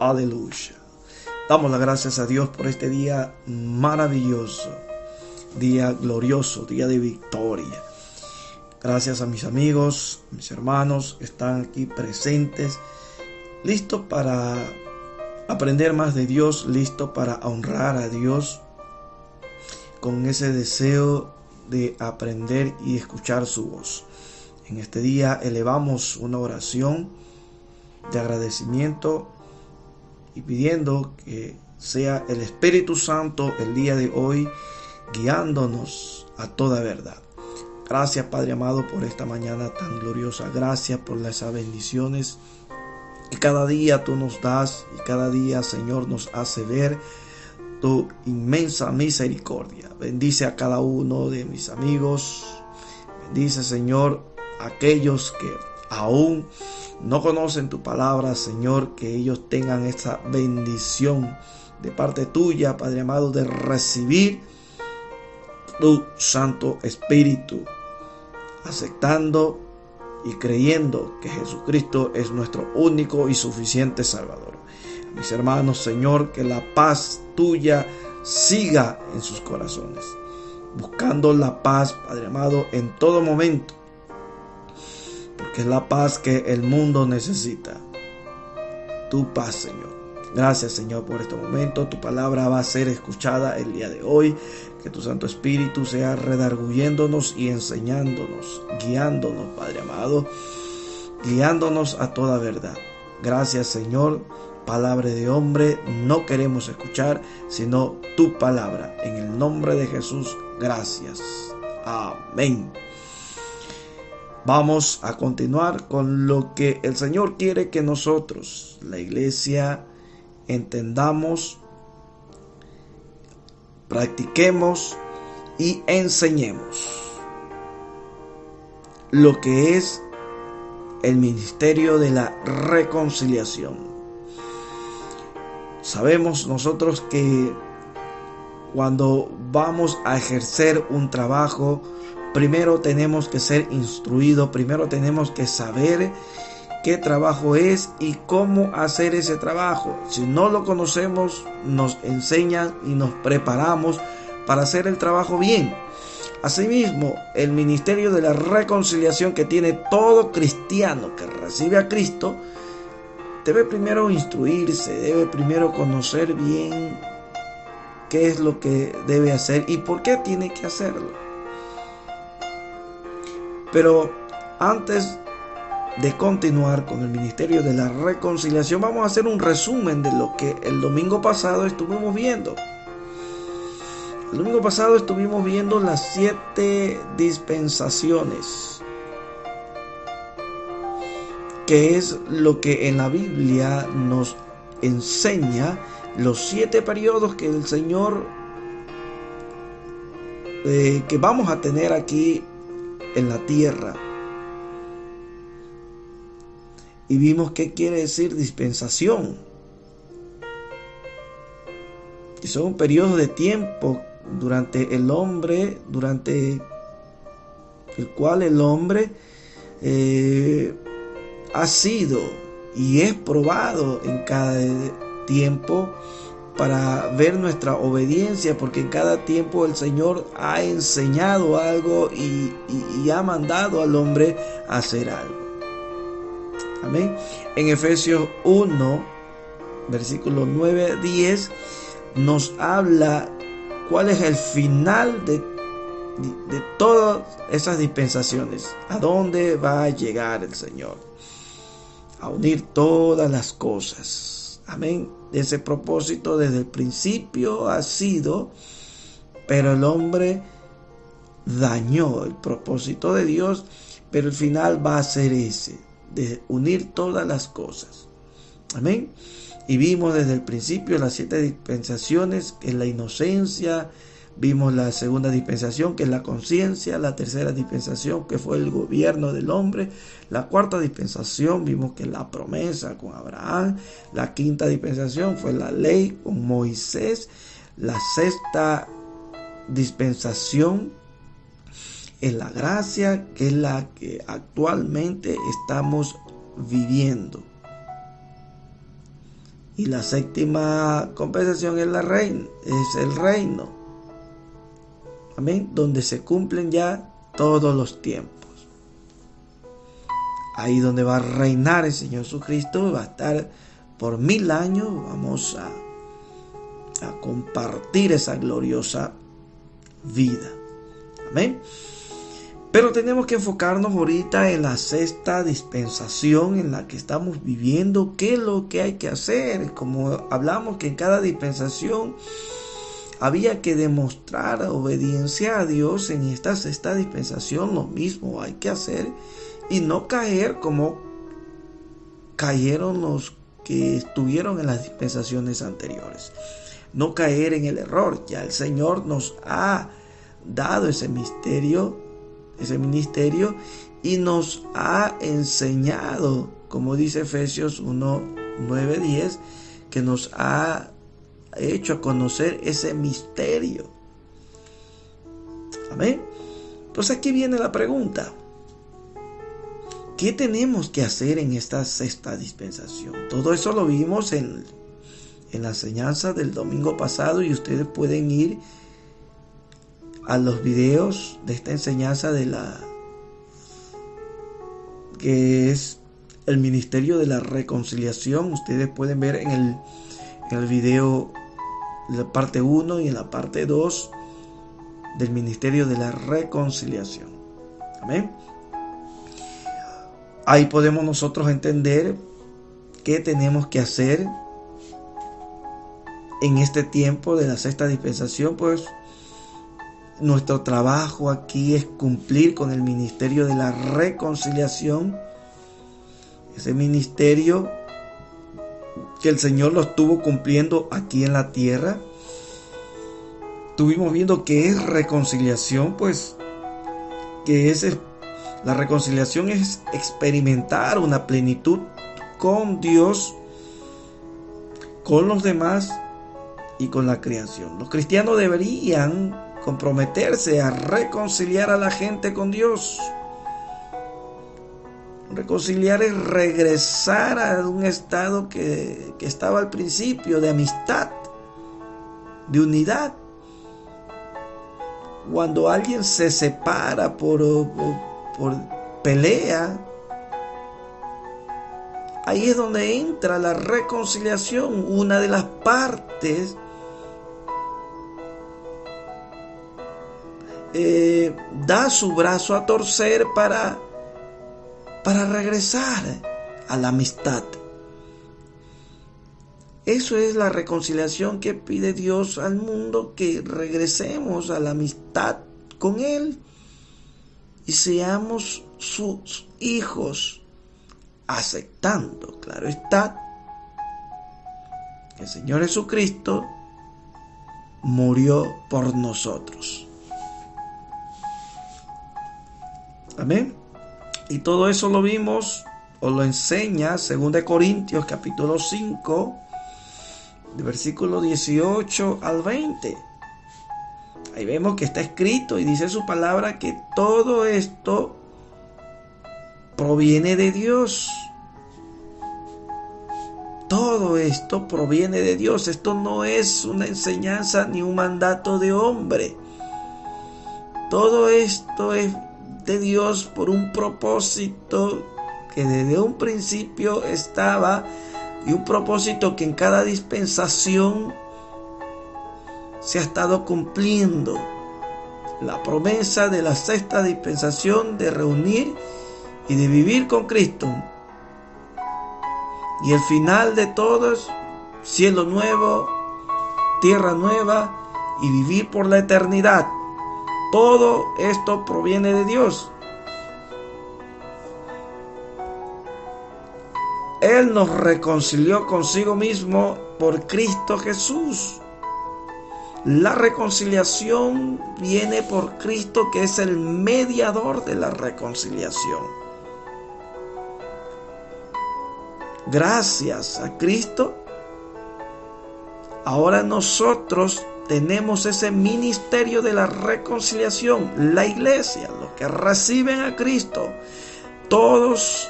Aleluya. Damos las gracias a Dios por este día maravilloso, día glorioso, día de victoria. Gracias a mis amigos, mis hermanos que están aquí presentes, listos para aprender más de Dios, listos para honrar a Dios, con ese deseo de aprender y escuchar su voz. En este día elevamos una oración de agradecimiento y pidiendo que sea el Espíritu Santo el día de hoy guiándonos a toda verdad. Gracias, Padre amado, por esta mañana tan gloriosa. Gracias por esas bendiciones que cada día tú nos das y cada día, Señor, nos hace ver tu inmensa misericordia. Bendice a cada uno de mis amigos. Bendice, Señor, a aquellos que aún no conocen tu palabra, Señor, que ellos tengan esa bendición de parte tuya, Padre amado, de recibir tu Santo Espíritu, aceptando y creyendo que Jesucristo es nuestro único y suficiente Salvador. Mis hermanos, Señor, que la paz tuya siga en sus corazones, buscando la paz, Padre amado, en todo momento, porque es la paz que el mundo necesita. Tu paz, Señor. Gracias, Señor, por este momento. Tu palabra va a ser escuchada el día de hoy. Que tu Santo Espíritu sea redarguyéndonos y enseñándonos, guiándonos, Padre amado, guiándonos a toda verdad. Gracias, Señor. Palabra de hombre no queremos escuchar, sino tu palabra. En el nombre de Jesús, gracias. Amén. Vamos a continuar con lo que el Señor quiere que nosotros, la iglesia, entendamos, practiquemos y enseñemos lo que es el ministerio de la reconciliación. Sabemos nosotros que cuando vamos a ejercer un trabajo, primero tenemos que ser instruidos, primero tenemos que saber qué trabajo es y cómo hacer ese trabajo. Si no lo conocemos, nos enseñan y nos preparamos para hacer el trabajo bien. Asimismo, el ministerio de la reconciliación que tiene todo cristiano que recibe a Cristo, debe primero instruirse, debe primero conocer bien qué es lo que debe hacer y por qué tiene que hacerlo. Pero antes de continuar con el ministerio de la reconciliación, vamos a hacer un resumen de lo que el domingo pasado estuvimos viendo. El domingo pasado estuvimos viendo las 7 dispensaciones, que es lo que en la Biblia nos enseña, los 7 periodos que el Señor que vamos a tener aquí en la tierra. Y vimos qué quiere decir dispensación. Que son un periodo de tiempo durante el hombre, durante el cual el hombre ha sido y es probado en cada tiempo para ver nuestra obediencia, porque en cada tiempo el Señor ha enseñado algo y ha mandado al hombre a hacer algo. Amén. En Efesios 1, versículos 9-10, nos habla cuál es el final de todas esas dispensaciones. ¿A dónde va a llegar el Señor? A unir todas las cosas. Amén. Ese propósito desde el principio ha sido, pero el hombre dañó el propósito de Dios, pero el final va a ser ese, de unir todas las cosas. Amén. Y vimos desde el principio las 7 dispensaciones, que es la inocencia. Vimos la segunda dispensación, que es la conciencia. La tercera dispensación, que fue el gobierno del hombre. La cuarta dispensación, vimos que es la promesa con Abraham. La quinta dispensación fue la ley con Moisés. La sexta dispensación es la gracia, que es la que actualmente estamos viviendo. Y la séptima compensación es es el reino. Amén. Donde se cumplen ya todos los tiempos. Ahí donde va a reinar el Señor Jesucristo, va a estar por 1000 años. Vamos a compartir esa gloriosa vida. Amén. Pero tenemos que enfocarnos ahorita en la sexta dispensación en la que estamos viviendo. ¿Qué es lo que hay que hacer? Como hablamos que en cada dispensación había que demostrar obediencia a Dios. En esta sexta dispensación lo mismo hay que hacer y no caer como cayeron los que estuvieron en las dispensaciones anteriores. No caer en el error. Ya el Señor nos ha dado ese ministerio y nos ha enseñado, como dice Efesios 1, 9, 10, que nos ha hecho conocer ese misterio. Amén. Entonces aquí viene la pregunta: ¿qué tenemos que hacer en esta sexta dispensación? Todo eso lo vimos en la enseñanza del domingo pasado, y ustedes pueden ir a los videos de esta enseñanza que es el ministerio de la reconciliación. Ustedes pueden ver en el video la parte 1 y en la parte 2 del ministerio de la reconciliación. Amén. Ahí podemos nosotros entender qué tenemos que hacer en este tiempo de la sexta dispensación. Pues nuestro trabajo aquí es cumplir con el ministerio de la reconciliación. Ese ministerio que el Señor lo estuvo cumpliendo aquí en la tierra. Estuvimos viendo qué es reconciliación, pues la reconciliación es experimentar una plenitud con Dios, con los demás y con la creación. Los cristianos deberían comprometerse a reconciliar a la gente con Dios. Reconciliar es regresar a un estado que estaba al principio, de amistad, de unidad. Cuando alguien se separa por pelea, ahí es donde entra la reconciliación. Una de las partes da su brazo a torcer para regresar a la amistad. Eso es la reconciliación que pide Dios al mundo, que regresemos a la amistad con Él y seamos sus hijos, aceptando, claro está, que el Señor Jesucristo murió por nosotros. Amén. Y todo eso lo vimos o lo enseña 2 Corintios capítulo 5, de versículo 18 al 20. Ahí vemos que está escrito y dice su palabra que todo esto proviene de Dios. Todo esto proviene de Dios. Esto no es una enseñanza ni un mandato de hombre. Todo esto es de Dios por un propósito que desde un principio estaba, y un propósito que en cada dispensación se ha estado cumpliendo. La promesa de la sexta dispensación de reunir y de vivir con Cristo. Y el final de todos, cielo nuevo, tierra nueva y vivir por la eternidad. Todo esto proviene de Dios. Él nos reconcilió consigo mismo por Cristo Jesús. La reconciliación viene por Cristo, que es el mediador de la reconciliación. Gracias a Cristo, ahora nosotros tenemos ese ministerio de la reconciliación. La iglesia, los que reciben a Cristo, todos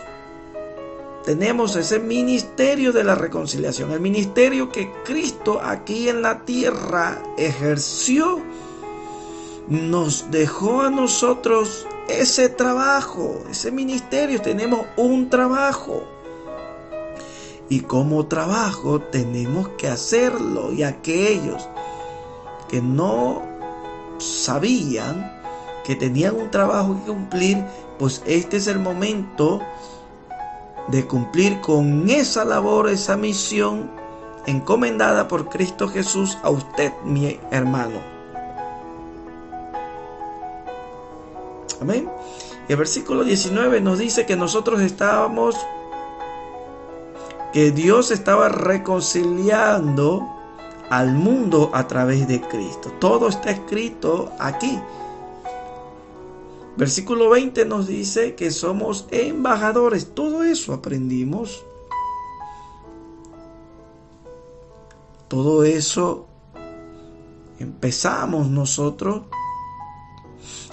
tenemos ese ministerio de la reconciliación, el ministerio que Cristo aquí en la tierra ejerció, nos dejó a nosotros ese trabajo, ese ministerio. Tenemos un trabajo y como trabajo tenemos que hacerlo, y aquellos que no sabían que tenían un trabajo que cumplir, pues este es el momento de cumplir con esa labor, esa misión encomendada por Cristo Jesús a usted, mi hermano. Amén. Y el versículo 19 nos dice que que Dios estaba reconciliando al mundo a través de Cristo. Todo está escrito aquí. Versículo 20 nos dice que somos embajadores. Todo eso aprendimos. Todo eso empezamos nosotros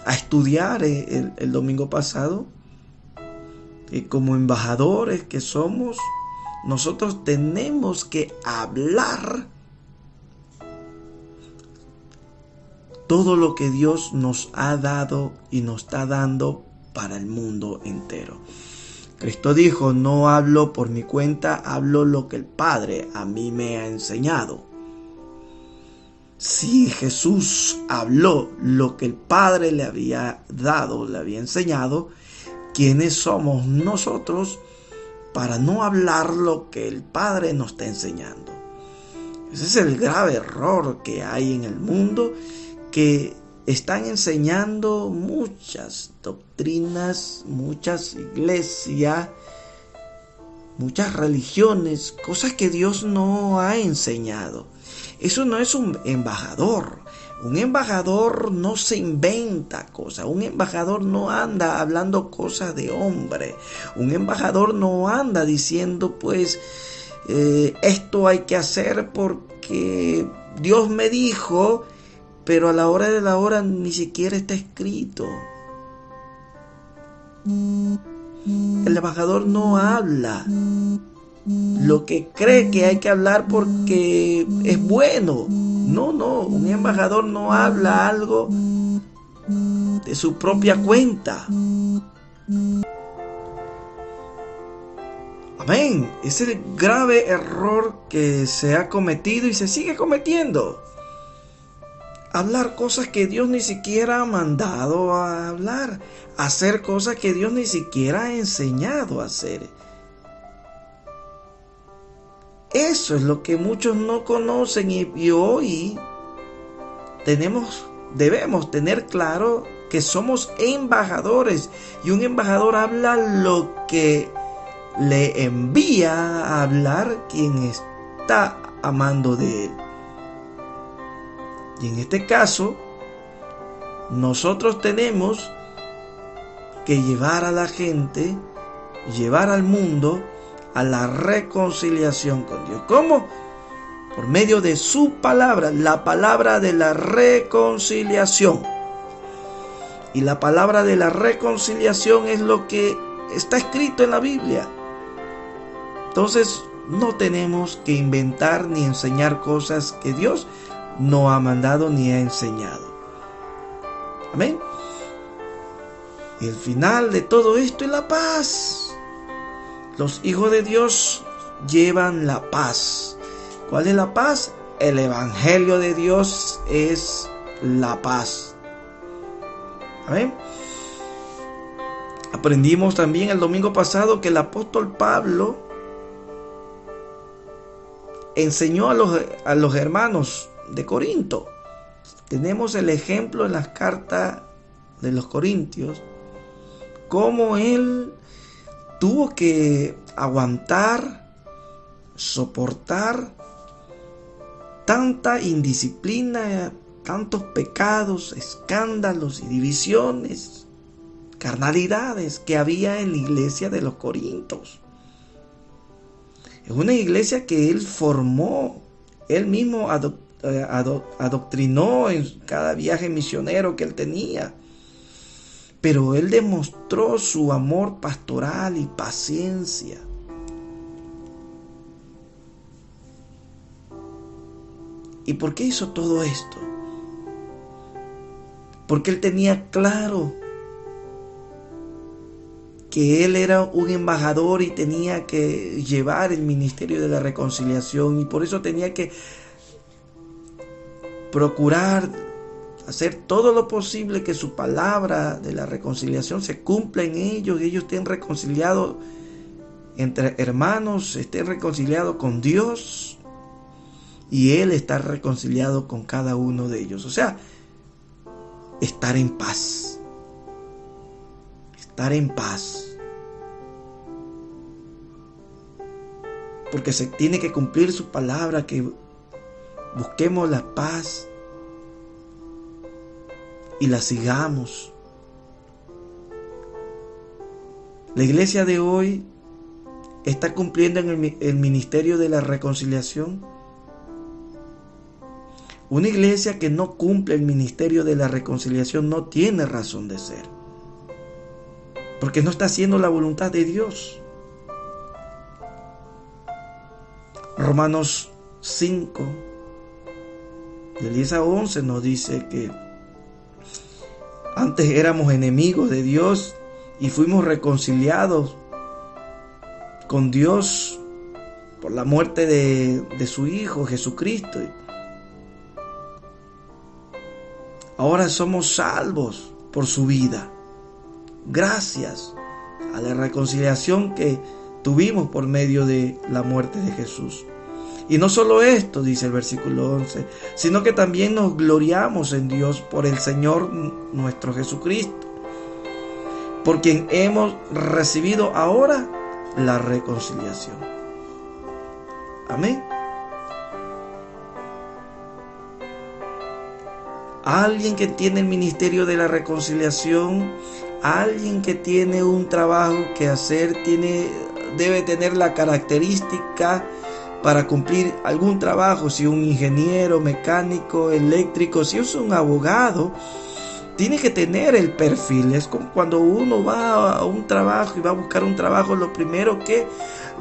a estudiar el domingo pasado. Y como embajadores que somos, nosotros tenemos que hablar todo lo que Dios nos ha dado y nos está dando para el mundo entero. Cristo dijo: no hablo por mi cuenta, hablo lo que el Padre a mí me ha enseñado. Si Jesús habló lo que el Padre le había dado, le había enseñado, ¿quiénes somos nosotros para no hablar lo que el Padre nos está enseñando? Ese es el grave error que hay en el mundo, que están enseñando muchas doctrinas, muchas iglesias, muchas religiones, cosas que Dios no ha enseñado. Eso no es un embajador. Un embajador no se inventa cosas. Un embajador no anda hablando cosas de hombre. Un embajador no anda diciendo esto hay que hacer porque Dios me dijo, pero a la hora de la hora ni siquiera está escrito. El embajador no habla lo que cree que hay que hablar porque es bueno. No, un embajador no habla algo de su propia cuenta. Amén. Es el grave error que se ha cometido y se sigue cometiendo. Hablar cosas que Dios ni siquiera ha mandado a hablar. Hacer cosas que Dios ni siquiera ha enseñado a hacer. Eso es lo que muchos no conocen, y hoy debemos tener claro que somos embajadores, y un embajador habla lo que le envía a hablar quien está amando de él. Y en este caso, nosotros tenemos que llevar a la gente, llevar al mundo a la reconciliación con Dios. ¿Cómo? Por medio de su palabra, la palabra de la reconciliación. Y la palabra de la reconciliación es lo que está escrito en la Biblia. Entonces, no tenemos que inventar ni enseñar cosas que Dios no ha mandado ni ha enseñado. Amén. Y el final de todo esto es la paz. Los hijos de Dios llevan la paz. ¿Cuál es la paz? El evangelio de Dios es la paz. Amén. Aprendimos también el domingo pasado que el apóstol Pablo enseñó a los hermanos de Corinto. Tenemos el ejemplo en las cartas de los Corintios, cómo él tuvo que aguantar, soportar tanta indisciplina, tantos pecados, escándalos y divisiones, carnalidades que había en la iglesia de los Corintios. Es una iglesia que él formó, él mismo adoctrinó en cada viaje misionero que él tenía. Pero él demostró su amor pastoral y paciencia. ¿Y por qué hizo todo esto? Porque él tenía claro que él era un embajador y tenía que llevar el ministerio de la reconciliación, y por eso tenía que procurar hacer todo lo posible que su palabra de la reconciliación se cumpla en ellos, y ellos estén reconciliados entre hermanos, estén reconciliados con Dios, y Él está reconciliado con cada uno de ellos. O sea, estar en paz. Estar en paz. Porque se tiene que cumplir su palabra, que busquemos la paz y la sigamos. La iglesia de hoy está cumpliendo en el ministerio de la reconciliación. Una iglesia que no cumple el ministerio de la reconciliación no tiene razón de ser, porque no está haciendo la voluntad de Dios. Romanos 5, del 10 a 11 nos dice que antes éramos enemigos de Dios y fuimos reconciliados con Dios por la muerte de su Hijo Jesucristo. Ahora somos salvos por su vida, gracias a la reconciliación que tuvimos por medio de la muerte de Jesús. Y no solo esto, dice el versículo 11, sino que también nos gloriamos en Dios por el Señor nuestro Jesucristo, por quien hemos recibido ahora la reconciliación. Amén. Alguien que tiene el ministerio de la reconciliación, alguien que tiene un trabajo que hacer, debe tener la característica para cumplir algún trabajo. Si un ingeniero, mecánico, eléctrico, si es un abogado, tiene que tener el perfil. Es como cuando uno va a un trabajo y va a buscar un trabajo, lo primero que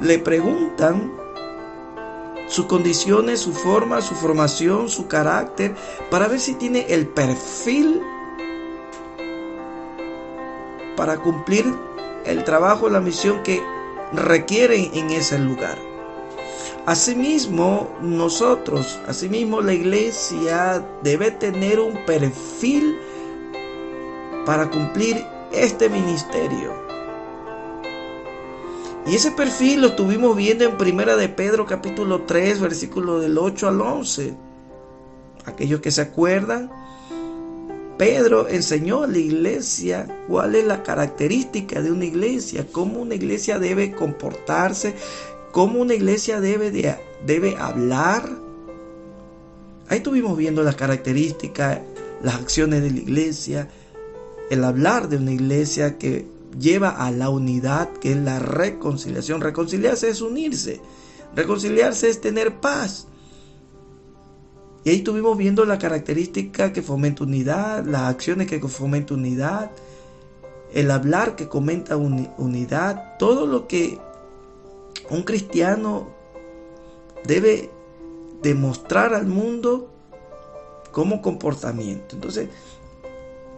le preguntan sus condiciones, su forma, su formación, su carácter, para ver si tiene el perfil para cumplir el trabajo, la misión que requieren en ese lugar. Asimismo, la iglesia debe tener un perfil para cumplir este ministerio. Y ese perfil lo estuvimos viendo en 1 de Pedro capítulo 3, versículo del 8 al 11. Aquellos que se acuerdan, Pedro enseñó a la iglesia cuál es la característica de una iglesia, cómo una iglesia debe comportarse, cómo una iglesia debe hablar. Ahí estuvimos viendo las características, las acciones de la iglesia, el hablar de una iglesia que lleva a la unidad, que es la reconciliación. Reconciliarse es unirse, reconciliarse es tener paz. Y ahí estuvimos viendo la característica que fomenta unidad, las acciones que fomentan unidad, el hablar que comenta unidad, todo lo que un cristiano debe demostrar al mundo como comportamiento. Entonces,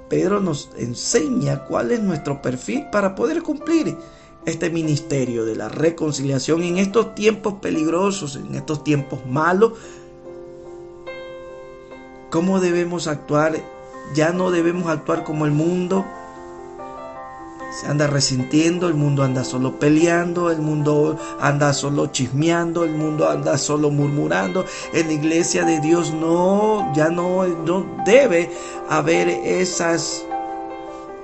Pedro nos enseña cuál es nuestro perfil para poder cumplir este ministerio de la reconciliación en estos tiempos peligrosos, en estos tiempos malos. ¿Cómo debemos actuar? Ya no debemos actuar como el mundo. Se anda resintiendo, el mundo anda solo peleando, el mundo anda solo chismeando, el mundo anda solo murmurando. En la iglesia de Dios ya no debe haber esas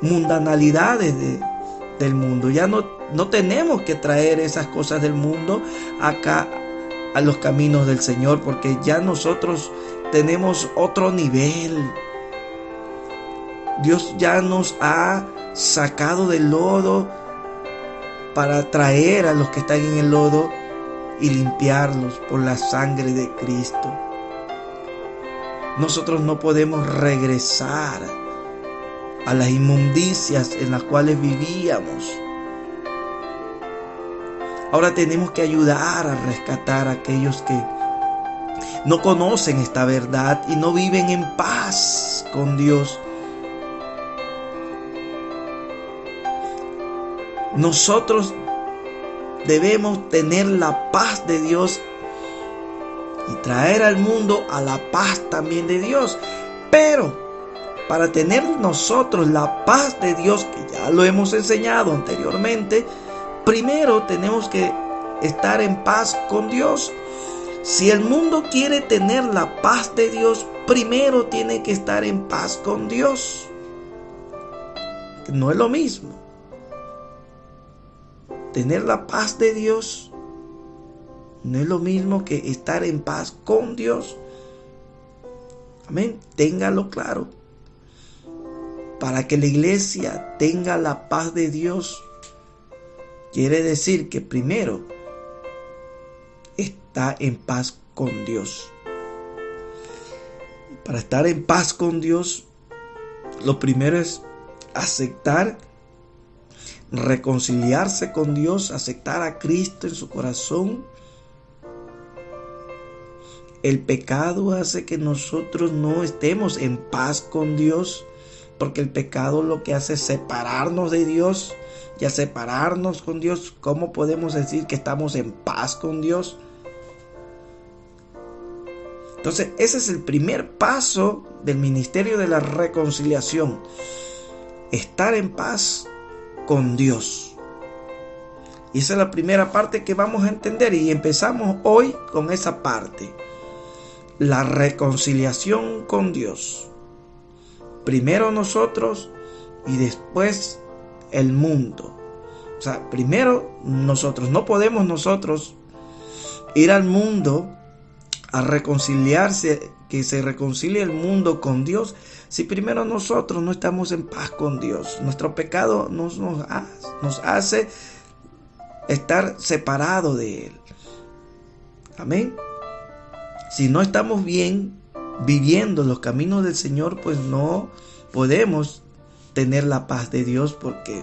mundanalidades del mundo. Ya no tenemos que traer esas cosas del mundo acá a los caminos del Señor, porque ya nosotros tenemos otro nivel. Dios ya nos ha sacado del lodo para traer a los que están en el lodo y limpiarlos por la sangre de Cristo. Nosotros no podemos regresar a las inmundicias en las cuales vivíamos. Ahora tenemos que ayudar a rescatar a aquellos que no conocen esta verdad y no viven en paz con Dios. Nosotros debemos tener la paz de Dios y traer al mundo a la paz también de Dios. Pero para tener nosotros la paz de Dios, que ya lo hemos enseñado anteriormente, primero tenemos que estar en paz con Dios. Si el mundo quiere tener la paz de Dios, primero tiene que estar en paz con Dios. No es lo mismo. Tener la paz de Dios no es lo mismo que estar en paz con Dios. Amén. Téngalo claro. Para que la iglesia tenga la paz de Dios, quiere decir que primero está en paz con Dios. Para estar en paz con Dios, lo primero es aceptar, reconciliarse con Dios, aceptar a Cristo en su corazón. El pecado hace que nosotros no estemos en paz con Dios, porque el pecado lo que hace es separarnos de Dios. Y al separarnos con Dios, ¿cómo podemos decir que estamos en paz con Dios? Entonces, ese es el primer paso del ministerio de la reconciliación. Estar en paz con Dios. Y esa es la primera parte que vamos a entender. Y empezamos hoy con esa parte. La reconciliación con Dios. Primero nosotros y después el mundo. O sea, primero nosotros. No podemos nosotros ir al mundo a reconciliarse, que se reconcilie el mundo con Dios, si primero nosotros no estamos en paz con Dios. Nuestro pecado nos hace estar separados de Él. Amén. Si no estamos bien viviendo los caminos del Señor, pues no podemos tener la paz de Dios, porque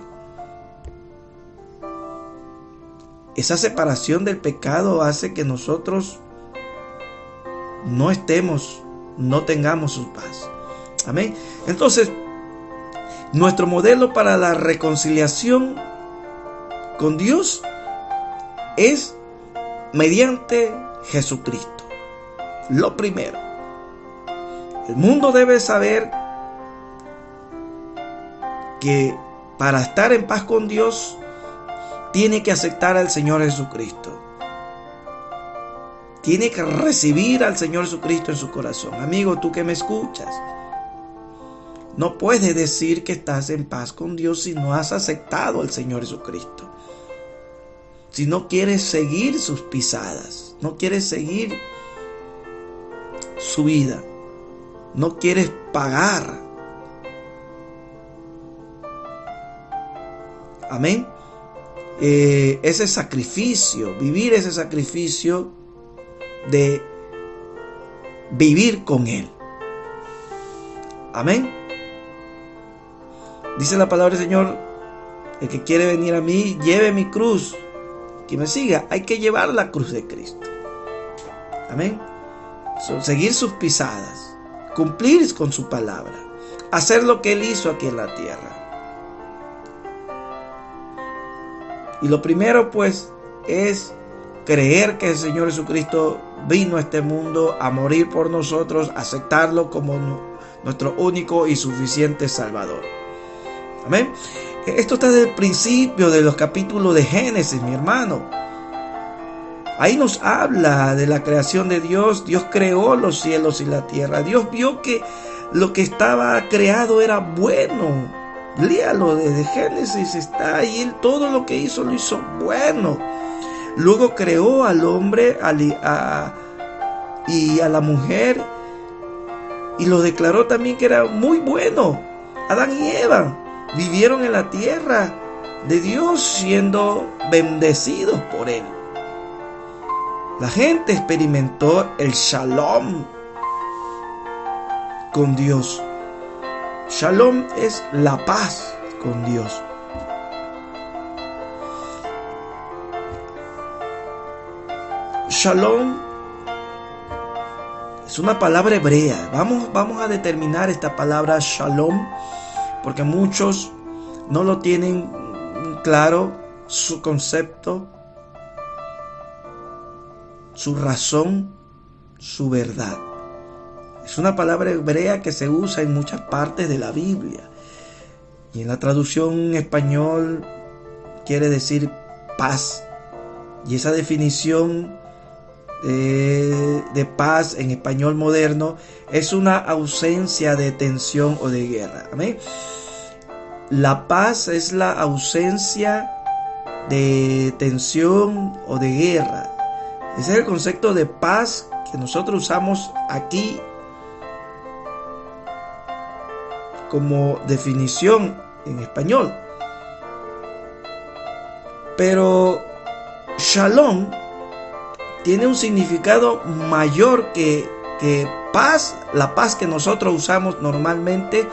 esa separación del pecado hace que nosotros no tengamos su paz. Amén. Entonces, nuestro modelo para la reconciliación con Dios es mediante Jesucristo. Lo primero, el mundo debe saber que para estar en paz con Dios tiene que aceptar al Señor Jesucristo. Tiene que recibir al Señor Jesucristo en su corazón. Amigo, tú que me escuchas, no puedes decir que estás en paz con Dios si no has aceptado al Señor Jesucristo. Si no quieres seguir sus pisadas, no quieres seguir su vida, no quieres pagar. Amén. Ese sacrificio, vivir ese sacrificio de vivir con Él. Amén. Dice la palabra del Señor: el que quiere venir a mí, lleve mi cruz. Que me siga. Hay que llevar la cruz de Cristo. Amén. Seguir sus pisadas, cumplir con su palabra, hacer lo que Él hizo aquí en la tierra. Y lo primero, pues, es creer que el Señor Jesucristo vino a este mundo a morir por nosotros, aceptarlo como nuestro único y suficiente Salvador. Amén. Esto está desde el principio de los capítulos de Génesis, mi hermano. Ahí nos habla de la creación de Dios. Dios creó los cielos y la tierra. Dios vio que lo que estaba creado era bueno. Léalo desde Génesis, está ahí. Todo lo que hizo lo hizo bueno. Luego creó al hombre y a la mujer, y lo declaró también que era muy bueno. Adán y Eva vivieron en la tierra de Dios siendo bendecidos por Él. La gente experimentó el shalom con Dios. Shalom es la paz con Dios. Shalom Es una palabra hebrea. Vamos a determinar esta palabra shalom, porque muchos no lo tienen claro, su concepto, su razón, su verdad. Es una palabra hebrea que se usa en muchas partes de la Biblia. Y en la traducción en español quiere decir paz. Y esa definición de paz en español moderno es una ausencia de tensión o de guerra. Amén. La paz es la ausencia de tensión o de guerra. Ese es el concepto de paz que nosotros usamos aquí como definición en español. Pero shalom tiene un significado mayor que paz, la paz que nosotros usamos normalmente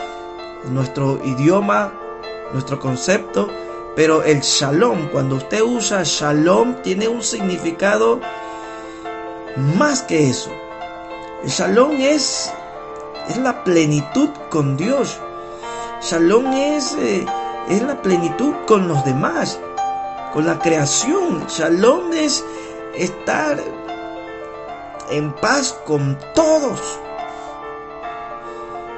en nuestro idioma, nuestro concepto. Pero el shalom, cuando usted usa shalom, tiene un significado más que eso. El shalom es la plenitud con Dios. Shalom es la plenitud con los demás, con la creación. Shalom es estar en paz con todos.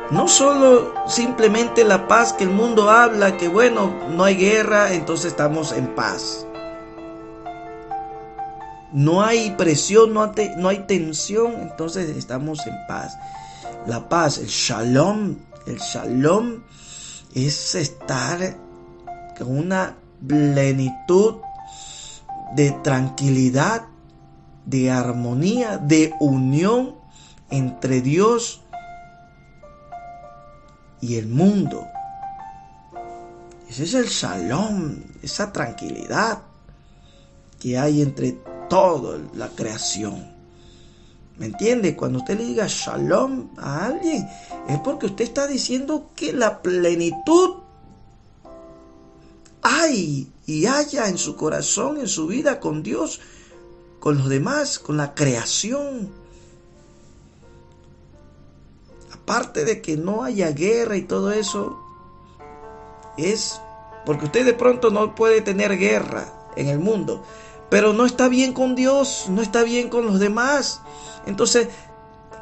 No solo simplemente la paz que el mundo habla, que bueno, no hay guerra, entonces estamos en paz. No hay presión, no hay tensión, entonces estamos en paz. La paz, el shalom es estar con una plenitud de tranquilidad, de armonía, de unión entre Dios y el mundo. Ese es el shalom, esa tranquilidad que hay entre toda la creación. ¿Me entiende? Cuando usted le diga shalom a alguien, es porque usted está diciendo que la plenitud hay y haya en su corazón, en su vida con Dios, con los demás, con la creación. Aparte de que no haya guerra y todo eso, es porque usted de pronto no puede tener guerra en el mundo, pero no está bien con Dios, no está bien con los demás. Entonces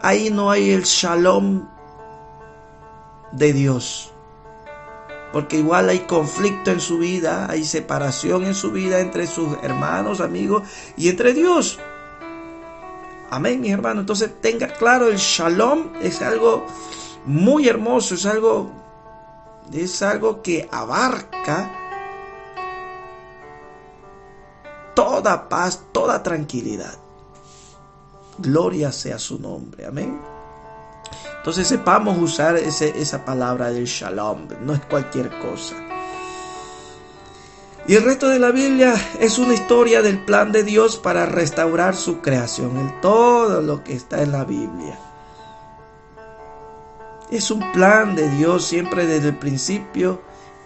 ahí no hay el shalom de Dios, porque igual hay conflicto en su vida, hay separación en su vida entre sus hermanos, amigos y entre Dios. Amén, mis hermanos. Entonces tenga claro, el shalom es algo muy hermoso, es algo que abarca toda paz, toda tranquilidad. Gloria sea su nombre. Amén. Entonces sepamos usar esa palabra del shalom. No es cualquier cosa. Y el resto de la Biblia es una historia del plan de Dios para restaurar su creación. Todo lo que está en la Biblia es un plan de Dios siempre desde el principio.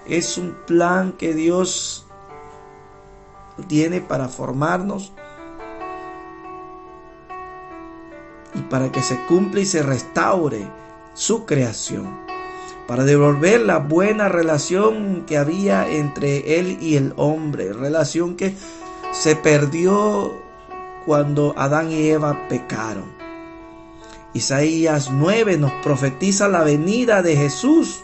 Es un plan que Dios tiene para formarnos y para que se cumpla y se restaure su creación, para devolver la buena relación que había entre Él y el hombre, relación que se perdió cuando Adán y Eva pecaron. Isaías 9 nos profetiza la venida de Jesús.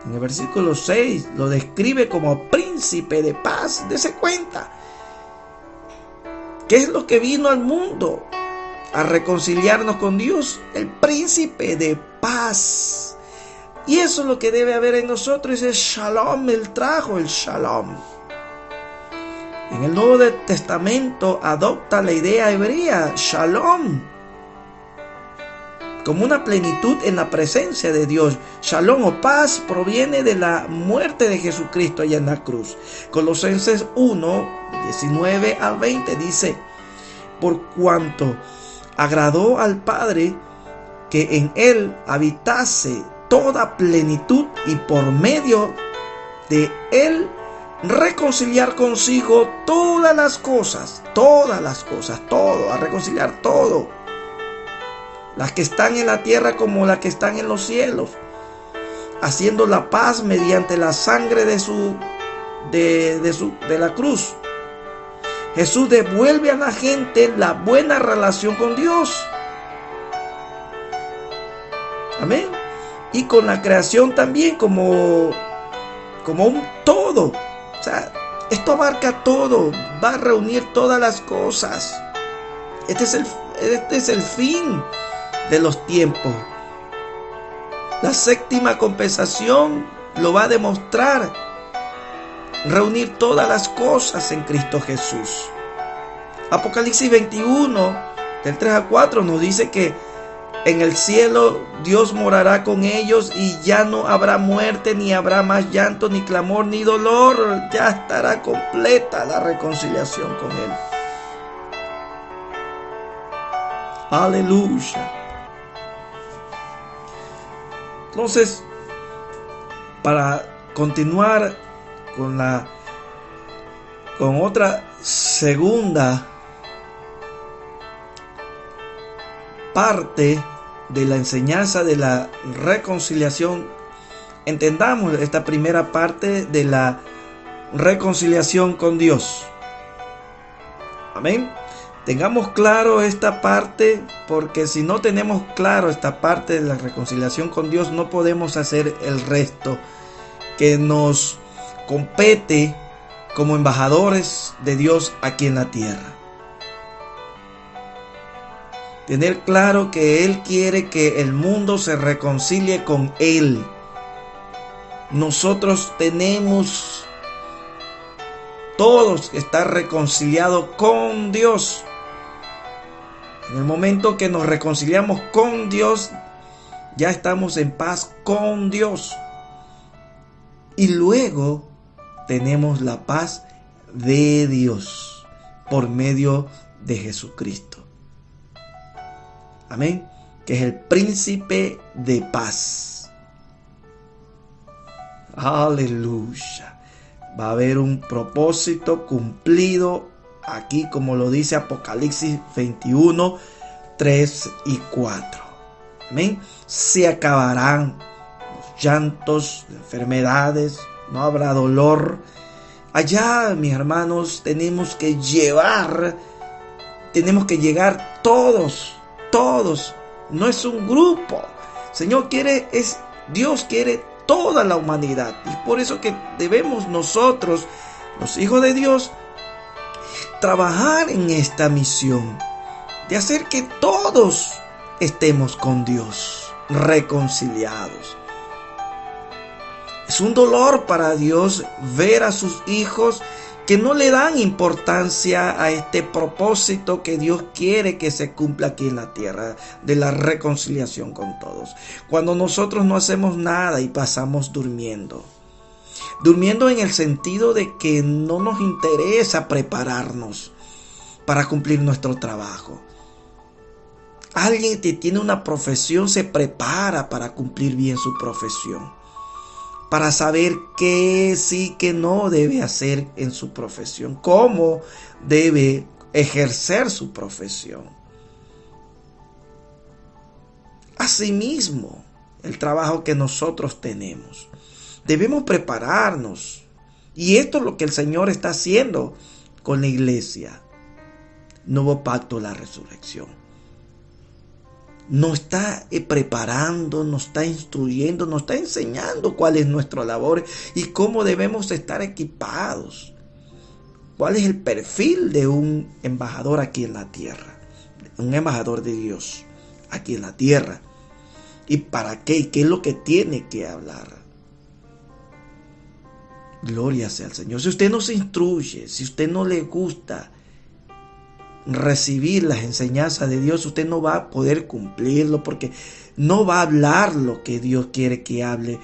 En el versículo 6 lo describe como príncipe de paz. Dese cuenta. ¿Qué es lo que vino al mundo? A reconciliarnos con Dios. El príncipe de paz. Y eso es lo que debe haber en nosotros. Ese shalom. Él trajo el shalom. En el Nuevo Testamento adopta la idea hebrea shalom como una plenitud en la presencia de Dios. Shalom o paz proviene de la muerte de Jesucristo allá en la cruz. Colosenses 1, 19 al 20 dice: por cuanto agradó al Padre que en Él habitase toda plenitud, y por medio de Él reconciliar consigo todo, a reconciliar todo, las que están en la tierra como las que están en los cielos, haciendo la paz mediante la sangre de la cruz. Jesús devuelve a la gente la buena relación con Dios. Amén. Y con la creación también como un todo. O sea, esto abarca todo. Va a reunir todas las cosas. Este es el fin de los tiempos. La séptima compensación lo va a demostrar. Reunir todas las cosas en Cristo Jesús. Apocalipsis 21, del 3 a 4, nos dice que en el cielo Dios morará con ellos y ya no habrá muerte, ni habrá más llanto, ni clamor, ni dolor. Ya estará completa la reconciliación con Él. Aleluya. Entonces, para continuar con otra segunda parte de la enseñanza de la reconciliación, entendamos esta primera parte de la reconciliación con Dios. Amén. Tengamos claro esta parte, porque si no tenemos claro esta parte de la reconciliación con Dios, no podemos hacer el resto que nos compete como embajadores de Dios aquí en la tierra. Tener claro que Él quiere que el mundo se reconcilie con Él. Nosotros tenemos todos que estar reconciliados con Dios. En el momento que nos reconciliamos con Dios, ya estamos en paz con Dios. Y luego tenemos la paz de Dios por medio de Jesucristo. Amén. Que es el príncipe de paz. Aleluya. Va a haber un propósito cumplido aquí, como lo dice Apocalipsis 21, 3 y 4. Amén. Se acabarán los llantos, enfermedades, no habrá dolor. Allá, mis hermanos, tenemos que llegar todos. No es un grupo. Dios quiere toda la humanidad. Y por eso que debemos nosotros, los hijos de Dios, trabajar en esta misión de hacer que todos estemos con Dios, reconciliados. Es un dolor para Dios ver a sus hijos que no le dan importancia a este propósito que Dios quiere que se cumpla aquí en la tierra, de la reconciliación con todos. Cuando nosotros no hacemos nada y pasamos durmiendo en el sentido de que no nos interesa prepararnos para cumplir nuestro trabajo. Alguien que tiene una profesión se prepara para cumplir bien su profesión, para saber qué sí, qué no debe hacer en su profesión, cómo debe ejercer su profesión. Asimismo, el trabajo que nosotros tenemos, debemos prepararnos. Y esto es lo que el Señor está haciendo con la iglesia. Nuevo pacto, la resurrección. Nos está preparando, nos está instruyendo, nos está enseñando cuál es nuestra labor y cómo debemos estar equipados. ¿Cuál es el perfil de un embajador aquí en la tierra? Un embajador de Dios aquí en la tierra. ¿Y para qué? ¿Y qué es lo que tiene que hablar? Gloria sea al Señor. Si usted no se instruye, si usted no le gusta recibir las enseñanzas de Dios, usted no va a poder cumplirlo, porque no va a hablar lo que Dios quiere que hable,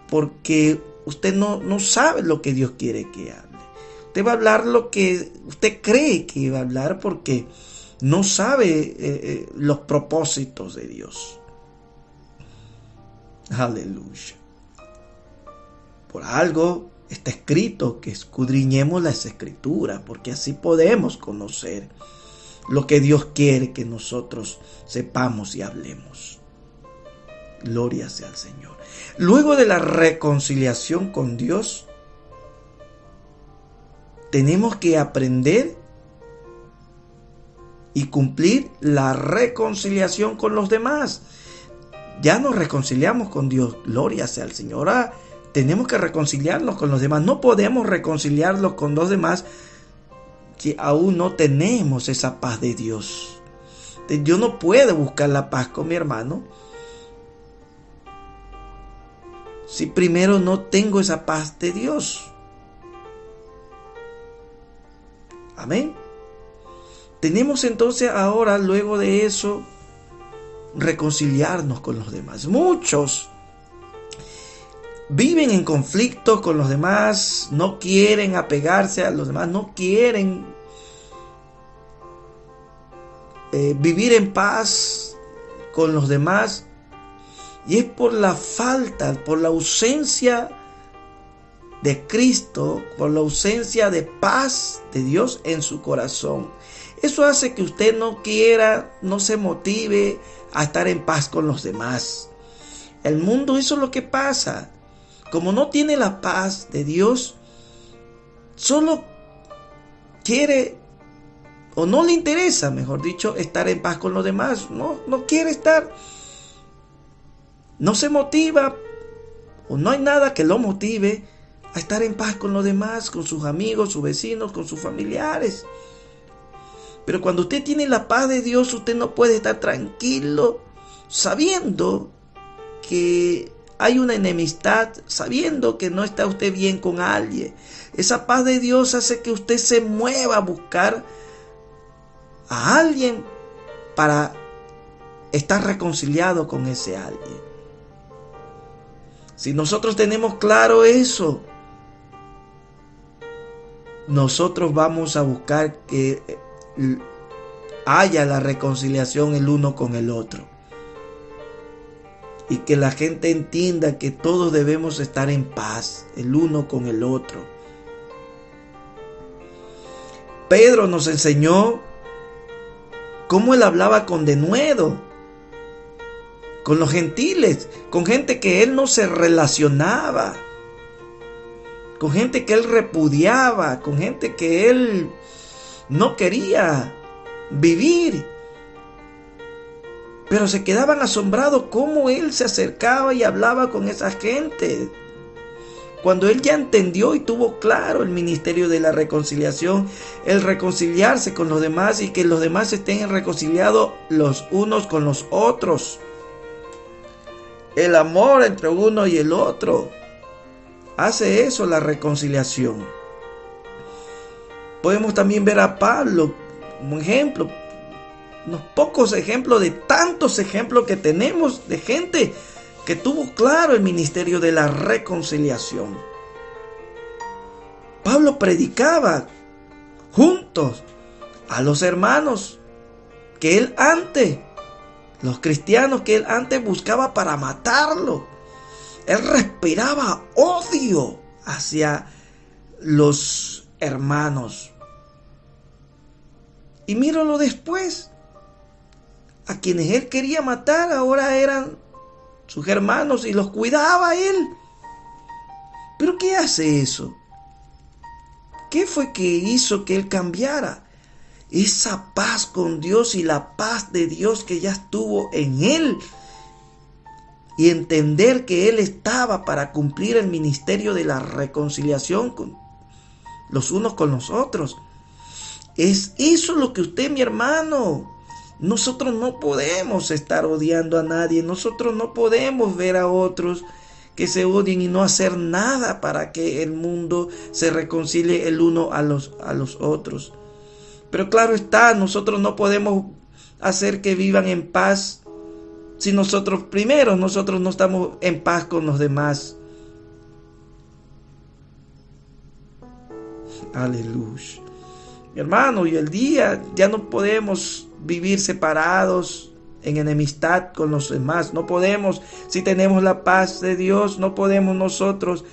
porque usted no sabe lo que Dios quiere que hable. Usted va a hablar lo que usted cree que va a hablar, porque no sabe los propósitos de Dios. Aleluya. Por algo está escrito que escudriñemos las escrituras, porque así podemos conocer lo que Dios quiere que nosotros sepamos y hablemos. Gloria sea al Señor. Luego de la reconciliación con Dios, tenemos que aprender y cumplir la reconciliación con los demás. Ya nos reconciliamos con Dios, gloria sea al Señor. Ahora tenemos que reconciliarnos con los demás. No podemos reconciliarnos con los demás si aún no tenemos esa paz de Dios. Yo no puedo buscar la paz con mi hermano si primero no tengo esa paz de Dios. Amén. Tenemos entonces ahora, luego de eso, reconciliarnos con los demás. Muchos viven en conflicto con los demás, no quieren apegarse a los demás, no quieren vivir en paz con los demás, y es por la falta, por la ausencia de Cristo, por la ausencia de paz de Dios en su corazón. Eso hace que usted no quiera, no se motive a estar en paz con los demás. El mundo, eso es lo que pasa. Como no tiene la paz de Dios, solo quiere, o no le interesa, mejor dicho, estar en paz con los demás. No quiere estar. No se motiva, o no hay nada que lo motive a estar en paz con los demás, con sus amigos, sus vecinos, con sus familiares. Pero cuando usted tiene la paz de Dios, usted no puede estar tranquilo sabiendo que hay una enemistad, sabiendo que no está usted bien con alguien. Esa paz de Dios hace que usted se mueva a buscar a alguien para estar reconciliado con ese alguien. Si nosotros tenemos claro eso, nosotros vamos a buscar que haya la reconciliación el uno con el otro. Y que la gente entienda que todos debemos estar en paz, el uno con el otro. Pedro nos enseñó cómo él hablaba con denuedo, con los gentiles, con gente que él no se relacionaba, con gente que él repudiaba, con gente que él no quería vivir. Pero se quedaban asombrados cómo él se acercaba y hablaba con esa gente. Cuando él ya entendió y tuvo claro el ministerio de la reconciliación, el reconciliarse con los demás y que los demás estén reconciliados los unos con los otros. El amor entre uno y el otro. Hace eso la reconciliación. Podemos también ver a Pablo como ejemplo. Unos pocos ejemplos de tantos ejemplos que tenemos de gente que tuvo claro el ministerio de la reconciliación. Pablo predicaba juntos a los hermanos que él antes, los cristianos que él antes buscaba para matarlo. Él respiraba odio hacia los hermanos. Y míralo después. A quienes él quería matar ahora eran sus hermanos y los cuidaba él. ¿Pero qué hace eso? ¿Qué fue que hizo que él cambiara? Esa paz con Dios y la paz de Dios que ya estuvo en él. Y entender que él estaba para cumplir el ministerio de la reconciliación con los unos con los otros. Es eso lo que usted, mi hermano. Nosotros no podemos estar odiando a nadie. Nosotros no podemos ver a otros que se odien y no hacer nada para que el mundo se reconcilie el uno a los otros. Pero claro está, nosotros no podemos hacer que vivan en paz si nosotros no estamos en paz con los demás. Aleluya. Mi hermano, y el día ya no podemos vivir separados en enemistad con los demás. No podemos, si tenemos la paz de Dios, no podemos nosotros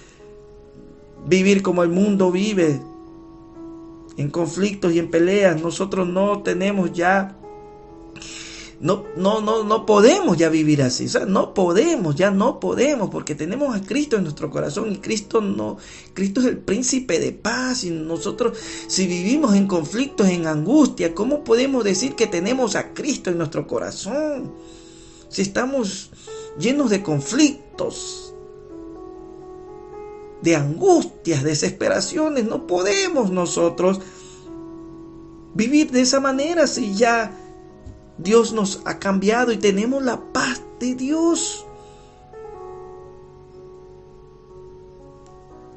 vivir como el mundo vive, en conflictos y en peleas. Nosotros no tenemos ya, no podemos ya vivir así. O sea, no podemos, porque tenemos a Cristo en nuestro corazón y Cristo es el príncipe de paz. Y nosotros, si vivimos en conflictos, en angustia, ¿cómo podemos decir que tenemos a Cristo en nuestro corazón? Si estamos llenos de conflictos, de angustias, desesperaciones, no podemos nosotros vivir de esa manera si ya Dios nos ha cambiado y tenemos la paz de Dios.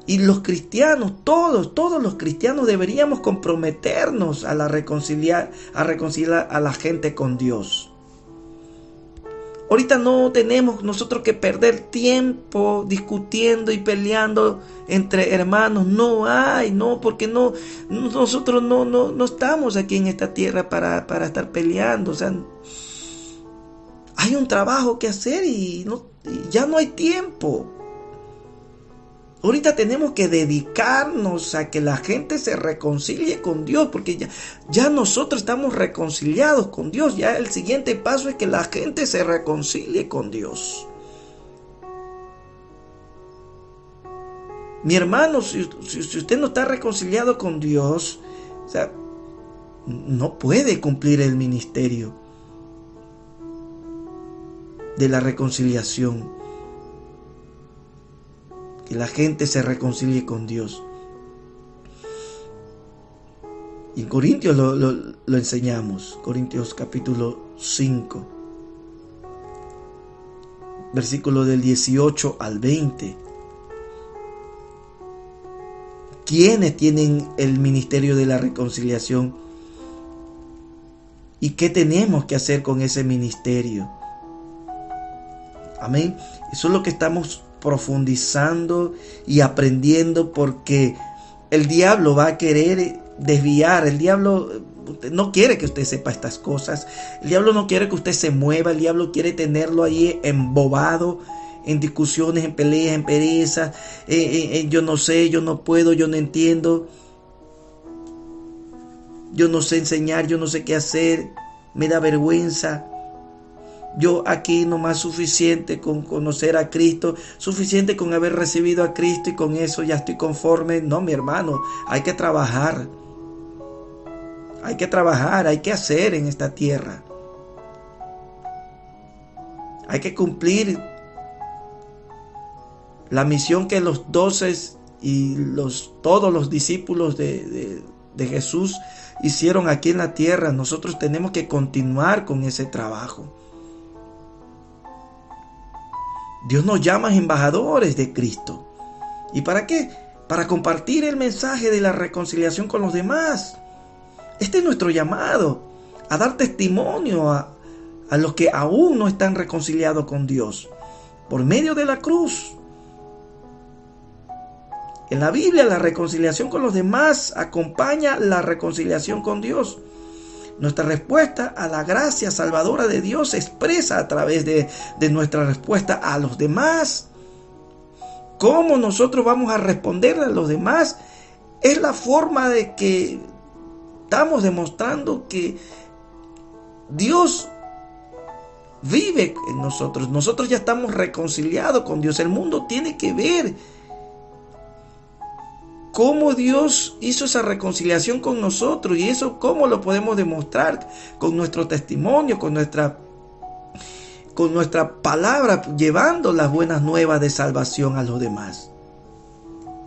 Y los cristianos, todos los cristianos deberíamos comprometernos a reconciliar a la gente con Dios. Ahorita no tenemos nosotros que perder tiempo discutiendo y peleando entre hermanos. Porque nosotros no estamos aquí en esta tierra para estar peleando. O sea, hay un trabajo que hacer y ya no hay tiempo. Ahorita tenemos que dedicarnos a que la gente se reconcilie con Dios, porque ya nosotros estamos reconciliados con Dios. Ya el siguiente paso es que la gente se reconcilie con Dios. Mi hermano, si usted no está reconciliado con Dios, o sea, no puede cumplir el ministerio de la reconciliación. Que la gente se reconcilie con Dios. Y en Corintios lo enseñamos. Corintios capítulo 5. Versículo del 18 al 20. ¿Quiénes tienen el ministerio de la reconciliación? ¿Y qué tenemos que hacer con ese ministerio? Amén. Eso es lo que estamos profundizando y aprendiendo, porque el diablo va a querer desviar. El diablo no quiere que usted sepa estas cosas. El diablo no quiere que usted se mueva. El diablo quiere tenerlo ahí embobado en discusiones, en peleas, en perezas, yo no sé, yo no puedo, yo no entiendo, yo no sé enseñar, yo no sé qué hacer, me da vergüenza. Yo aquí nomás suficiente con conocer a Cristo, suficiente con haber recibido a Cristo y con eso ya estoy conforme. No, mi hermano, hay que trabajar. Hay que hacer en esta tierra. Hay que cumplir la misión que los 12 y todos los discípulos de Jesús hicieron aquí en la tierra. Nosotros tenemos que continuar con ese trabajo. Dios nos llama embajadores de Cristo. ¿Y para qué? Para compartir el mensaje de la reconciliación con los demás. Este es nuestro llamado, a dar testimonio a los que aún no están reconciliados con Dios, por medio de la cruz. En la Biblia, la reconciliación con los demás acompaña la reconciliación con Dios. Nuestra respuesta a la gracia salvadora de Dios se expresa a través de nuestra respuesta a los demás. ¿Cómo nosotros vamos a responderle a los demás? Es la forma de que estamos demostrando que Dios vive en nosotros. Nosotros ya estamos reconciliados con Dios. El mundo tiene que ver cómo Dios hizo esa reconciliación con nosotros, y eso cómo lo podemos demostrar con nuestro testimonio, con nuestra palabra, llevando las buenas nuevas de salvación a los demás,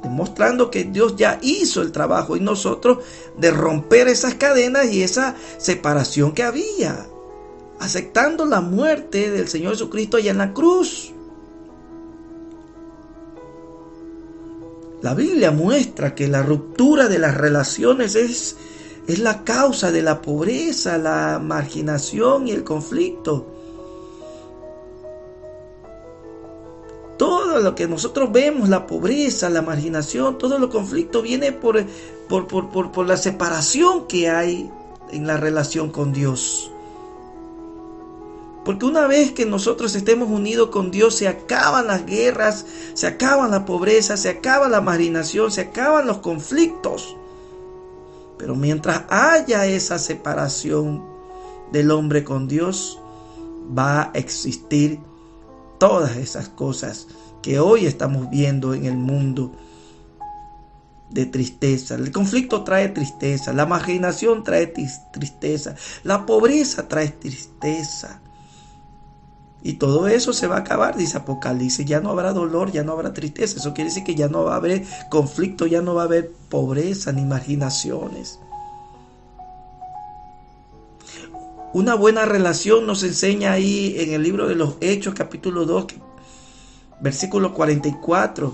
demostrando que Dios ya hizo el trabajo en nosotros de romper esas cadenas y esa separación que había, aceptando la muerte del Señor Jesucristo allá en la cruz. La Biblia muestra que la ruptura de las relaciones es la causa de la pobreza, la marginación y el conflicto. Todo lo que nosotros vemos, la pobreza, la marginación, todo el conflicto viene por la separación que hay en la relación con Dios. Porque una vez que nosotros estemos unidos con Dios, se acaban las guerras, se acaba la pobreza, se acaba la marginación, se acaban los conflictos. Pero mientras haya esa separación del hombre con Dios, va a existir todas esas cosas que hoy estamos viendo en el mundo de tristeza. El conflicto trae tristeza, la marginación trae tristeza, la pobreza trae tristeza. Y todo eso se va a acabar, dice Apocalipsis. Ya no habrá dolor, ya no habrá tristeza. Eso quiere decir que ya no va a haber conflicto, ya no va a haber pobreza ni marginaciones. Una buena relación nos enseña ahí en el libro de los Hechos, capítulo 2, versículo 44.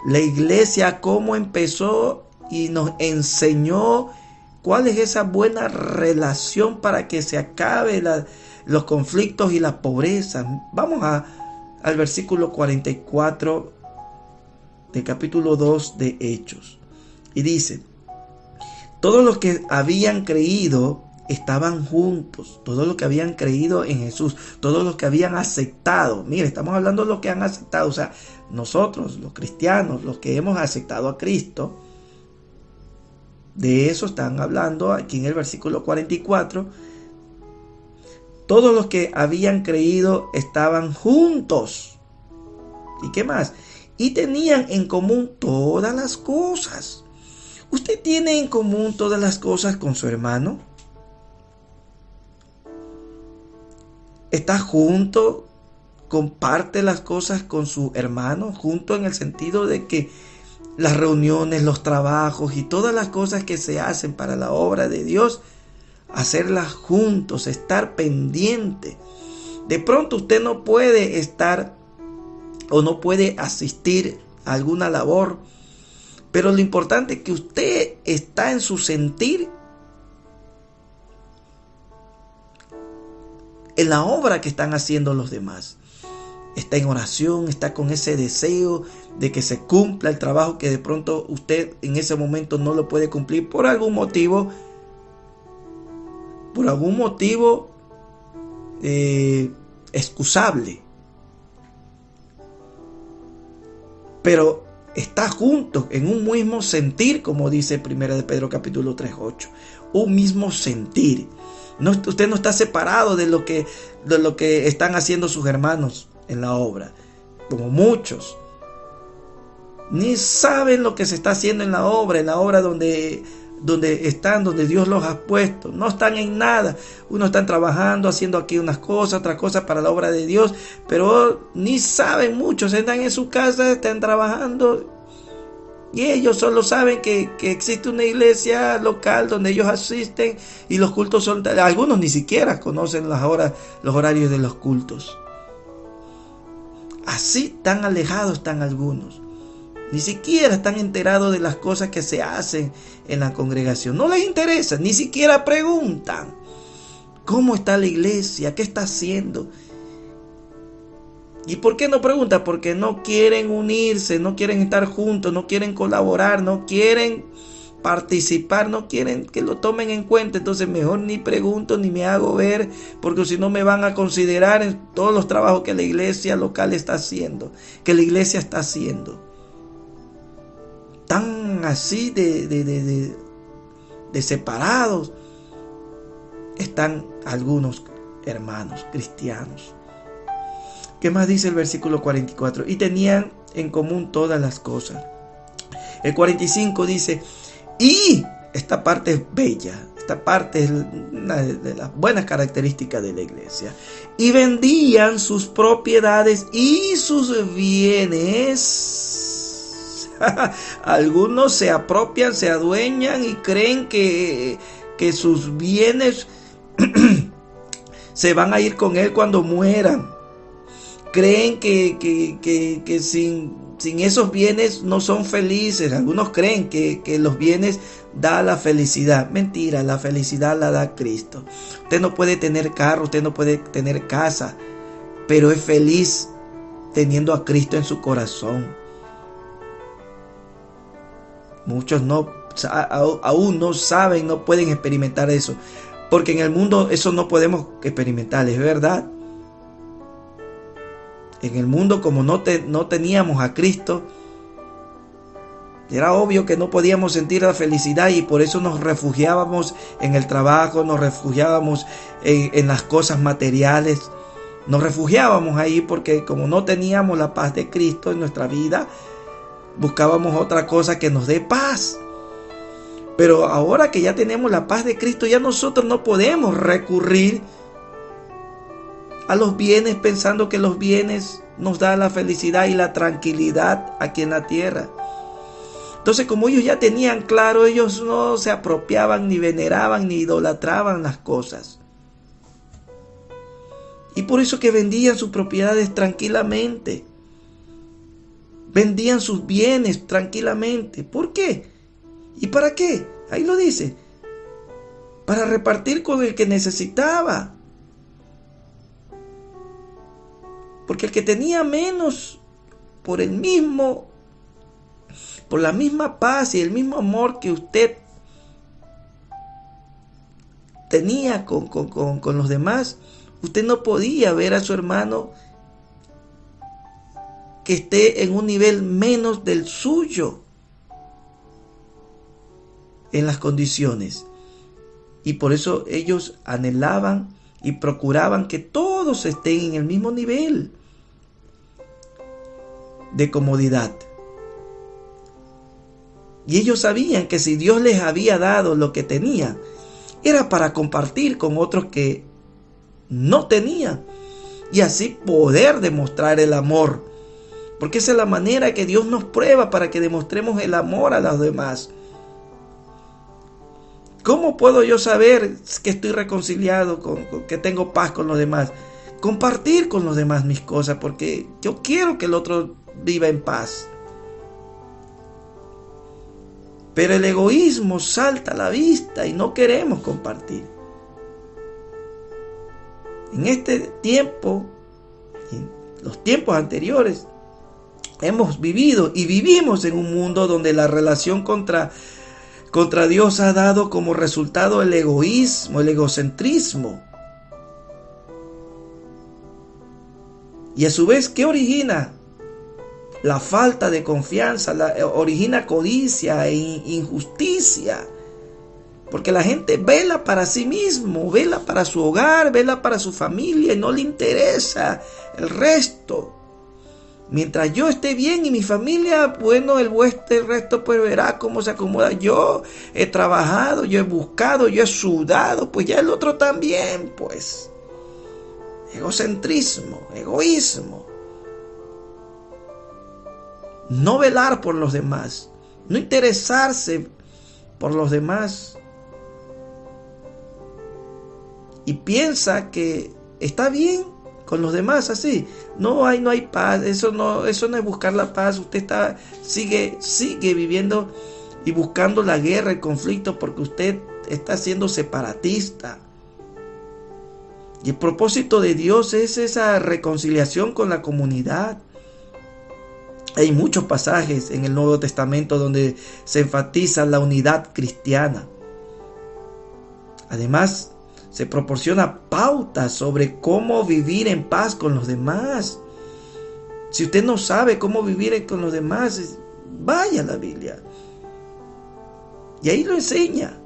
La iglesia cómo empezó y nos enseñó cuál es esa buena relación para que se acabe los conflictos y la pobreza. Vamos al versículo 44 del capítulo 2 de Hechos. Y dice: todos los que habían creído estaban juntos, todos los que habían creído en Jesús, todos los que habían aceptado. Mire, estamos hablando de los que han aceptado, o sea, nosotros, los cristianos, los que hemos aceptado a Cristo. De eso están hablando aquí en el versículo 44. Todos los que habían creído estaban juntos. ¿Y qué más? Y tenían en común todas las cosas. ¿Usted tiene en común todas las cosas con su hermano? ¿Está junto? ¿Comparte las cosas con su hermano? Junto en el sentido de que las reuniones, los trabajos y todas las cosas que se hacen para la obra de Dios, hacerlas juntos, estar pendiente. De pronto usted no puede estar o no puede asistir a alguna labor, pero lo importante es que usted está en su sentir en la obra que están haciendo los demás. Está en oración, está con ese deseo de que se cumpla el trabajo que de pronto usted en ese momento no lo puede cumplir por algún motivo. Excusable. Pero está juntos en un mismo sentir, como dice 1 de Pedro capítulo 3:8. Un mismo sentir. No, usted no está separado de lo que están haciendo sus hermanos en la obra, como muchos. Ni saben lo que se está haciendo en la obra donde están, donde Dios los ha puesto. No están en nada. Unos están trabajando, haciendo aquí unas cosas, otras cosas para la obra de Dios, pero ni saben muchos. Están en su casa, están trabajando, y ellos solo saben que existe una iglesia local donde ellos asisten y los cultos son. Algunos ni siquiera conocen las horas, los horarios de los cultos. Así tan alejados están algunos. Ni siquiera están enterados de las cosas que se hacen en la congregación. No les interesa, ni siquiera preguntan cómo está la iglesia, qué está haciendo. ¿Y por qué no preguntan? Porque no quieren unirse, no quieren estar juntos, no quieren colaborar, no quieren participar, no quieren que lo tomen en cuenta. Entonces mejor ni pregunto ni me hago ver, porque si no me van a considerar en todos los trabajos que la iglesia local está haciendo, que la iglesia está haciendo. Tan así de separados están algunos hermanos cristianos. ¿Qué más dice el versículo 44? Y tenían en común todas las cosas. El 45 dice: y esta parte es bella, esta parte es una de las buenas características de la iglesia. Y vendían sus propiedades y sus bienes. Algunos se apropian, se adueñan y creen que sus bienes se van a ir con él cuando mueran. Creen que sin esos bienes no son felices. Algunos creen que los bienes da la felicidad. Mentira, la felicidad la da Cristo. Usted no puede tener carro, usted no puede tener casa, pero es feliz teniendo a Cristo en su corazón. Muchos aún no saben, no pueden experimentar eso, porque en el mundo eso no podemos experimentar, es verdad. En el mundo, como no teníamos a Cristo, Era obvio que no podíamos sentir la felicidad y por eso nos refugiábamos en el trabajo, nos refugiábamos en las cosas materiales. Nos refugiábamos ahí porque como no teníamos la paz de Cristo en nuestra vida, buscábamos otra cosa que nos dé paz. Pero ahora que ya tenemos la paz de Cristo, ya nosotros no podemos recurrir a los bienes pensando que los bienes nos dan la felicidad y la tranquilidad aquí en la tierra. Entonces, como ellos ya tenían claro, ellos no se apropiaban, ni veneraban, ni idolatraban las cosas. Y por eso que vendían sus propiedades tranquilamente. Vendían sus bienes tranquilamente. ¿Por qué? ¿Y para qué? Ahí lo dice. Para repartir con el que necesitaba. Porque el que tenía menos, por la misma paz y el mismo amor que usted tenía con los demás, usted no podía ver a su hermano que esté en un nivel menos del suyo en las condiciones. Y por eso ellos anhelaban y procuraban que todos estén en el mismo nivel de comodidad. Y ellos sabían que si Dios les había dado lo que tenía, era para compartir con otros que no tenían. Y así poder demostrar el amor. Porque esa es la manera que Dios nos prueba para que demostremos el amor a los demás. ¿Cómo puedo yo saber que estoy reconciliado, que tengo paz con los demás? Compartir con los demás mis cosas, porque yo quiero que el otro viva en paz. Pero el egoísmo salta a la vista y no queremos compartir. En este tiempo, en los tiempos anteriores, hemos vivido y vivimos en un mundo donde la relación contra Dios ha dado como resultado el egoísmo, el egocentrismo. Y a su vez, ¿qué origina? La falta de confianza, origina codicia e injusticia. Porque la gente vela para sí mismo, vela para su hogar, vela para su familia y no le interesa el resto. Mientras yo esté bien y mi familia, bueno, el resto pues verá cómo se acomoda. Yo he trabajado, yo he buscado, yo he sudado, pues ya el otro también, pues. Egocentrismo, egoísmo. No velar por los demás, no interesarse por los demás. Y piensa que está bien con los demás así. No hay paz, eso no es buscar la paz. Usted sigue viviendo y buscando la guerra, el conflicto, porque usted está siendo separatista. Y el propósito de Dios es esa reconciliación con la comunidad. Hay muchos pasajes en el Nuevo Testamento donde se enfatiza la unidad cristiana. Además, se proporciona pautas sobre cómo vivir en paz con los demás. Si usted no sabe cómo vivir con los demás, vaya a la Biblia. Y ahí lo enseña.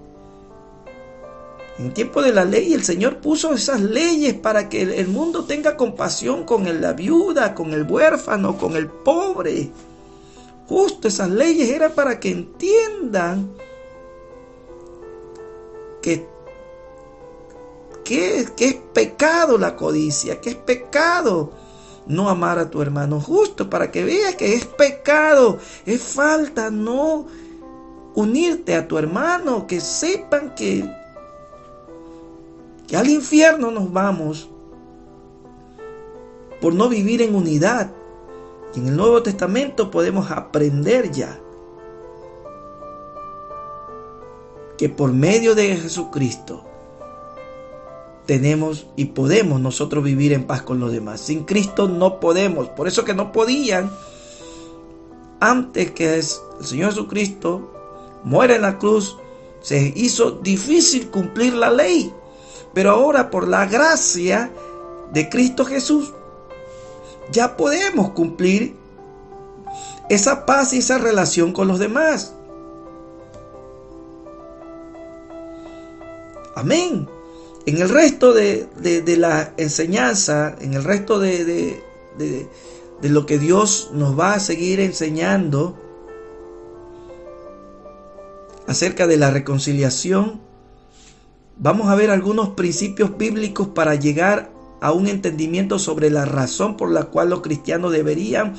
En tiempo de la ley, el Señor puso esas leyes para que el mundo tenga compasión con la viuda, con el huérfano, con el pobre. Justo esas leyes eran para que entiendan que es pecado la codicia, que es pecado no amar a tu hermano. Justo para que veas que es pecado, es falta no unirte a tu hermano, que sepan que al infierno nos vamos por no vivir en unidad. Y en el Nuevo Testamento podemos aprender ya que por medio de Jesucristo tenemos y podemos nosotros vivir en paz con los demás. Sin Cristo no podemos. Por eso que no podían, antes que el Señor Jesucristo muera en la cruz, se hizo difícil cumplir la ley. Pero ahora, por la gracia de Cristo Jesús, ya podemos cumplir esa paz y esa relación con los demás. Amén. En el resto de la enseñanza, en el resto de lo que Dios nos va a seguir enseñando acerca de la reconciliación, vamos a ver algunos principios bíblicos para llegar a un entendimiento sobre la razón por la cual los cristianos deberían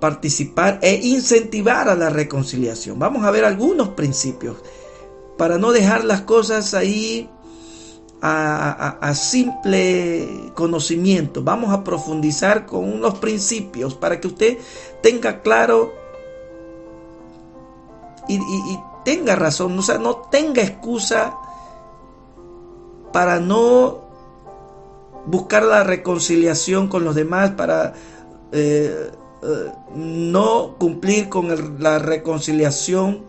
participar e incentivar a la reconciliación. Vamos a ver algunos principios para no dejar las cosas ahí a simple conocimiento. Vamos a profundizar con unos principios para que usted tenga claro y tenga razón, o sea, no tenga excusa para no buscar la reconciliación con los demás, para no cumplir con la reconciliación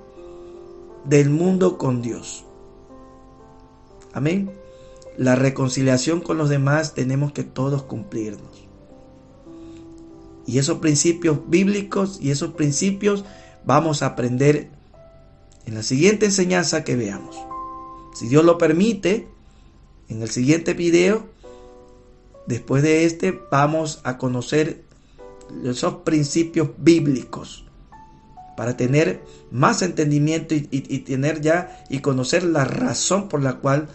del mundo con Dios. Amén. La reconciliación con los demás tenemos que todos cumplirnos. Y esos principios bíblicos y esos principios vamos a aprender en la siguiente enseñanza que veamos. Si Dios lo permite, en el siguiente video, después de este, vamos a conocer esos principios bíblicos para tener más entendimiento y tener ya y conocer la razón por la cual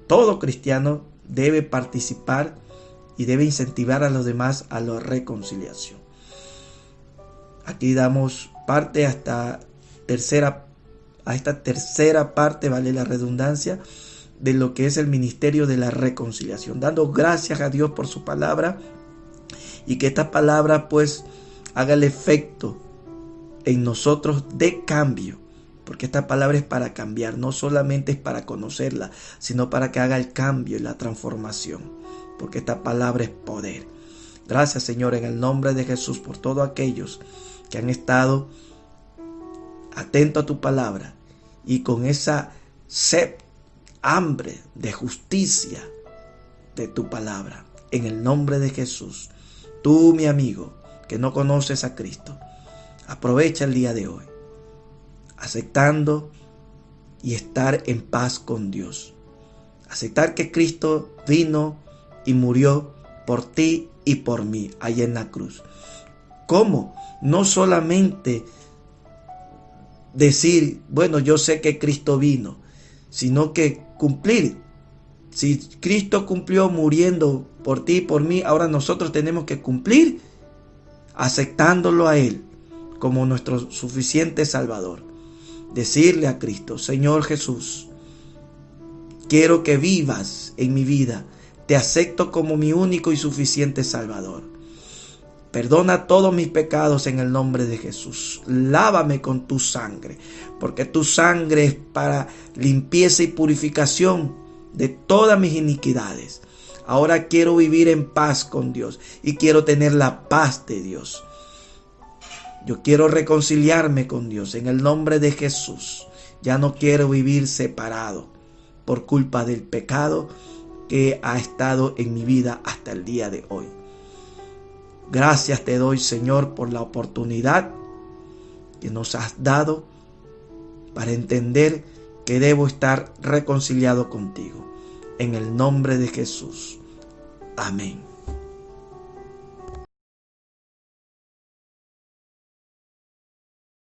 todo cristiano debe participar y debe incentivar a los demás a la reconciliación. Aquí damos parte a esta tercera parte, vale la redundancia, de lo que es el ministerio de la reconciliación, dando gracias a Dios por su palabra y que esta palabra pues haga el efecto en nosotros de cambio, porque esta palabra es para cambiar, no solamente es para conocerla, sino para que haga el cambio y la transformación, porque esta palabra es poder. Gracias, Señor, en el nombre de Jesús, por todos aquellos que han estado atentos a tu palabra y con esa sed, hambre de justicia de tu palabra. En el nombre de Jesús, tú, mi amigo, que no conoces a Cristo, aprovecha el día de hoy, aceptando y estar en paz con Dios. Aceptar que Cristo vino y murió por ti y por mí allá en la cruz. ¿Cómo? No solamente decir, bueno, yo sé que Cristo vino, sino que cumplir. Si Cristo cumplió muriendo por ti y por mí, ahora nosotros tenemos que cumplir aceptándolo a Él como nuestro suficiente Salvador. Decirle a Cristo, Señor Jesús, quiero que vivas en mi vida. Te acepto como mi único y suficiente Salvador. Perdona todos mis pecados en el nombre de Jesús. Lávame con tu sangre, porque tu sangre es para limpieza y purificación de todas mis iniquidades. Ahora quiero vivir en paz con Dios y quiero tener la paz de Dios. Yo quiero reconciliarme con Dios en el nombre de Jesús. Ya no quiero vivir separado por culpa del pecado que ha estado en mi vida hasta el día de hoy. Gracias te doy, Señor, por la oportunidad que nos has dado para entender que debo estar reconciliado contigo. En el nombre de Jesús. Amén.